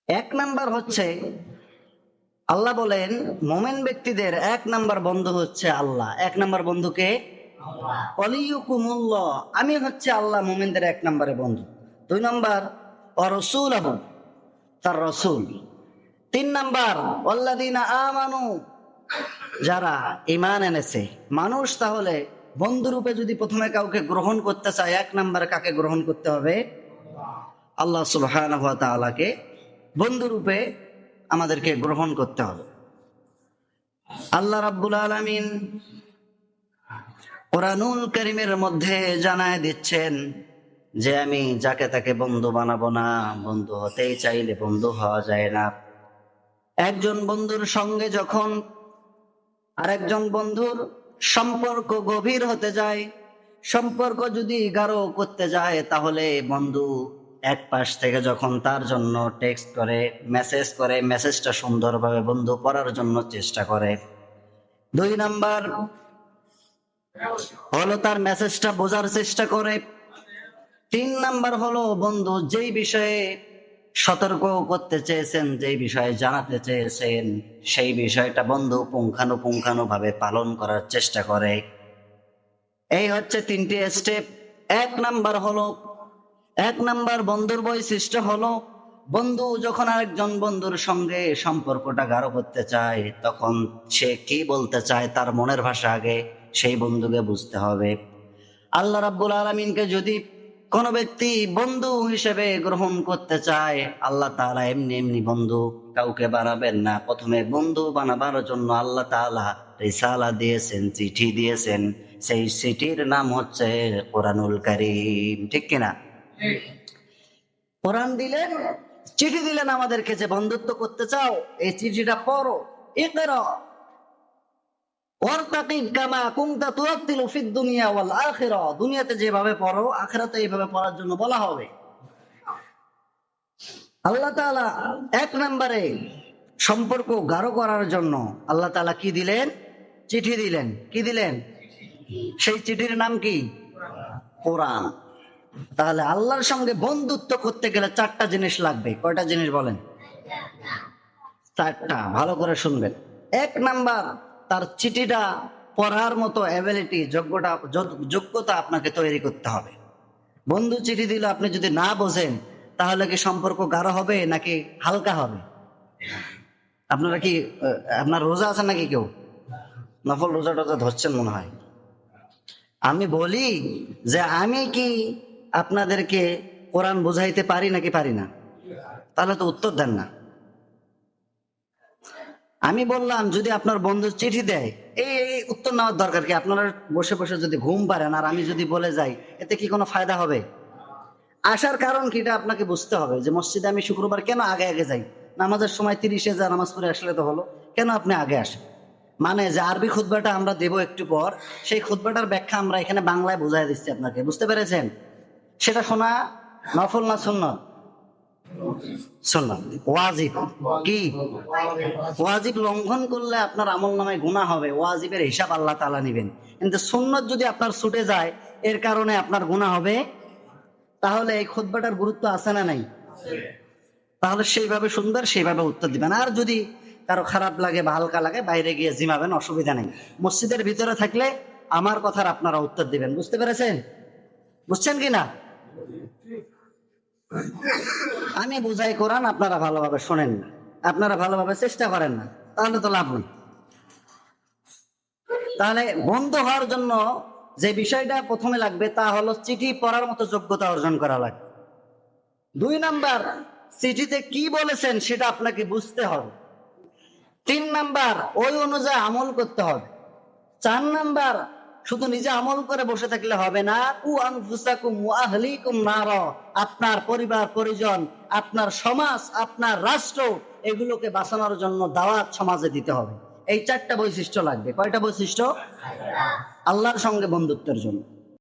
এক নাম্বার হচ্ছে, আল্লাহ বলেন মোমেন ব্যক্তিদের এক নাম্বার বন্ধু হচ্ছে আল্লাহ। এক নাম্বার বন্ধুকে ওয়ালিয়ুকুমুল্লাহ, আমি হচ্ছে আল্লাহ মোমেনদের এক নাম্বারে বন্ধু। দুই নাম্বার ওয়ারাসূলুহু, তার রসুল। তিন নাম্বার ওয়াল্লাযীনা আমানু, যারা ঈমান এনেছে। মানুষ তাহলে বন্ধুরূপে যদি প্রথমে কাউকে গ্রহণ করতে চায়, এক নাম্বার কাকে গ্রহণ করতে হবে? আল্লাহ সুবহানাহু ওয়া তাআলাকে বন্ধুরূপে আমাদেরকে গ্রহণ করতে হবে। আল্লাহ রাব্বুল আলামিন কুরআনুল কারীমের মধ্যে জানায় দিচ্ছেন যে আমি যাকে তাকে বন্ধু বানাবো না, বন্ধু হতেই চাইলে বন্ধু হওয়া যায় না। একজন বন্ধুর সঙ্গে যখন আরেকজন বন্ধুর সম্পর্ক গভীর হতে যায়, সম্পর্ক যদি গাঢ় করতে যায়, তাহলে বন্ধু এক পাশ থেকে যখন তার জন্য টেক্সট করে, মেসেজ করে, মেসেজটা সুন্দরভাবে বন্ধু পড়ার জন্য চেষ্টা করে। দুই নাম্বার হলো তার মেসেজটা বোঝার চেষ্টা করে। তিন নাম্বার হলো বন্ধু যেই বিষয়ে সতর্ক করতে চেয়েছেন, যেই বিষয়ে জানাতে চেয়েছেন, সেই বিষয়টা বন্ধু পুঙ্খানুপুঙ্খানুভাবে পালন করার চেষ্টা করে। এই হচ্ছে তিনটি স্টেপ। এক নাম্বার বন্ধুর বৈশিষ্ট্য হলো, বন্ধু যখন আরেকজন বন্ধুর সঙ্গে সম্পর্কটা গাঢ় করতে চায়, তখন সে কি বলতে চায় তার মনের ভাষা আগে সেই বন্ধুকে বুঝতে হবে। আল্লাহ রাব্বুল আলামিনকে যদি কোনো ব্যক্তি বন্ধু হিসেবে গ্রহণ করতে চায়, আল্লাহ তাআলা এমনি এমনি বন্ধু কাউকে বানাবেন না। প্রথমে বন্ধু বানাবার জন্য আল্লাহ তাআলা রিসালা দিয়েছেন, চিঠি দিয়েছেন। সেই চিঠির নাম হচ্ছে কোরআনুল কারীম, ঠিক কিনা? কোরআন দিলেন, চিঠি দিলেন আমাদেরকে যে বন্ধুত্ব করতে চাও, এই চিঠিটা পড়ো। ইকরা ওয়ারতাকিব কামা কুনতা তুরাতিলু ফিদ দুনিয়া ওয়াল আখিরা, দুনিয়াতে যেভাবে পড়ো আখিরাতে এইভাবে পড়ার জন্য বলা হবে। আল্লাহ তাআলা এক নম্বরে সম্পর্ক গাঢ় করার জন্য আল্লাহ তাআলা কি দিলেন? চিঠি দিলেন। কি দিলেন? সেই চিঠির নাম কি? কোরআন। তাহলে আল্লাহর সঙ্গে বন্ধুত্ব করতে গেলে চারটা জিনিস লাগবে। কয়টা জিনিস বলেন? চারটা। ভালো করে শুনবেন। এক নাম্বার, তার চিঠিটা পড়ার মতো অ্যাবিলিটি, যোগ্যতা আপনাকে তৈরি করতে হবে। বন্ধু চিঠি দিলে আপনি যদি না বোঝেন, তাহলে কি সম্পর্ক গাঢ় হবে নাকি হালকা হবে? আপনারা কি আপনার রোজা আছেন নাকি? কেউ নফল রোজা টোজা ধরছেন মনে হয়। আমি বলি যে আমি কি আপনাদেরকে কোরআন বোঝাইতে পারি নাকি পারি না? তাহলে তো উত্তর দেন না। আমি বললাম যদি আপনার বন্ধু চিঠি দেয়, এই উত্তর নেওয়ার দরকার কি? আপনারা বসে বসে যদি ঘুম পারেন আর আমি যদি বলে যাই, এতে কি কোনো ফায়দা হবে? আসার কারণ কি এটা আপনাকে বুঝতে হবে। যে মসজিদে আমি শুক্রবার কেন আগে আগে যাই? নামাজের সময় 30-এ যা নামাজ পড়ে আসলে তো হলো, কেন আপনি আগে আসেন? মানে যে আরবি খুতবাটা আমরা দেব একটু পর, সেই খুতবাটার ব্যাখ্যা আমরা এখানে বাংলায় বুঝাই দিচ্ছি আপনাকে। বুঝতে পেরেছেন? সেটা শোনা নফল না সুন্নাত? সুন্নাত। ওয়াজিব কি? ওয়াজিব লঙ্ঘন করলে আপনার আমলনামায় গুনাহ হবে, ওয়াজিবের হিসাব আল্লাহ তাআলা নেবেন। কিন্তু সুন্নাত যদি আপনার ছুটে যায়, এর কারণে আপনার গুনাহ হবে। তাহলে এই খুতবাটার গুরুত্ব আছে না নাই? তাহলে সেইভাবে সুন্দর সেইভাবে উত্তর দিবেন। আর যদি কারো খারাপ লাগে বা হালকা লাগে, বাইরে গিয়ে জিমাবেন, অসুবিধা নেই। মসজিদের ভিতরে থাকলে আমার কথার আপনারা উত্তর দিবেন। বুঝতে পেরেছেন? বুঝছেন কিনা? আমি বুঝাই কোরআন, আপনারা ভালোভাবে শোনেন না, আপনারা ভালোভাবে চেষ্টা করেন না, তাহলে তো লাভ নেই। তাহলে বন্ধু হওয়ার জন্য যে বিষয়টা প্রথমে লাগবে তা হলো চিঠি পড়ার মতো যোগ্যতা অর্জন করা লাগবে। দুই নাম্বার, চিঠিতে কি বলেছেন সেটা আপনাকে বুঝতে হবে। তিন নাম্বার, ওই অনুযায়ী আমল করতে হবে। চার নাম্বার, শুধু নিজে আমল করে বসে থাকলে হবে না। কু আনফুসাকুম ওয়া আহলিকুম নারা, আপনার পরিবার পরিজন, আপনার সমাজ, আপনার রাষ্ট্র, এগুলোকে বাঁচানোর জন্য দাওয়াত সমাজে দিতে হবে। এই চারটা বৈশিষ্ট্য লাগবে। কয়টা বৈশিষ্ট্য? আল্লাহর সঙ্গে বন্ধুত্বের জন্য।